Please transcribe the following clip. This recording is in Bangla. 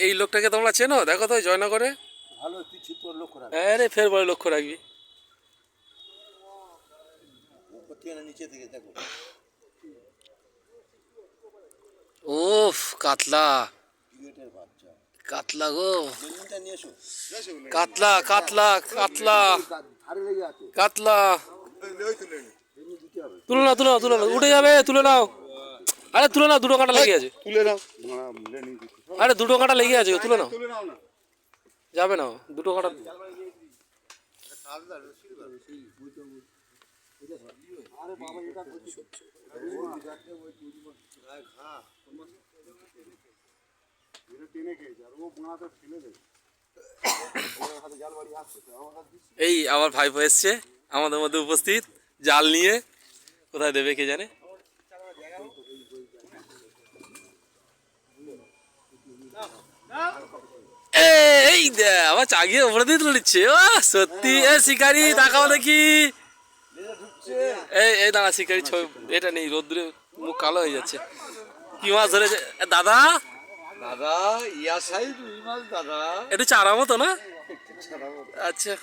এই লোকটাকে তোমরা চেনো? দেখো তো জয়নগরে। ভালো কিছু তোর লক্ষ্য রাখ। আরে ফের বলে লক্ষ্য রাখবি। নিচে থেকে দেখো। ওফ কাতলা, বাচ্চা কাতলা গো, নিয়ে এসো। কাতলা কাতলা কাতলা ধারে লেগে আছে কাতলা। তুলে নাও তুলে নাও তুলে নাও, উঠে যাবে, তুলে নাও। আরে তুলে নাও, দুটো কাঁটা লেগে আছে। তুলে নাও। আরে দুটো কাঁটা লেগে আছে, তুলে নাও। যাবে না, দুটো কাঁটা। এই আমার ভাইপো এসছে আমাদের মধ্যে উপস্থিত, জাল নিয়ে। কোথায় দেবে কে জানে। এই দে আবার চাগিয়ে উপরে দিয়ে তুলে নিচ্ছে। ও সত্যি, এ শিকারি তাকাও দেখি। এই এই দাঁড়া, শিকারি ছবি এটা নেই, রোদ্দুরে মুখ কালো হয়ে যাচ্ছে। কি মাছ ধরেছে দাদা? দাদা ইয়া সাইড রুই মাছ দাদা। একটু চারা মতো না? আচ্ছা।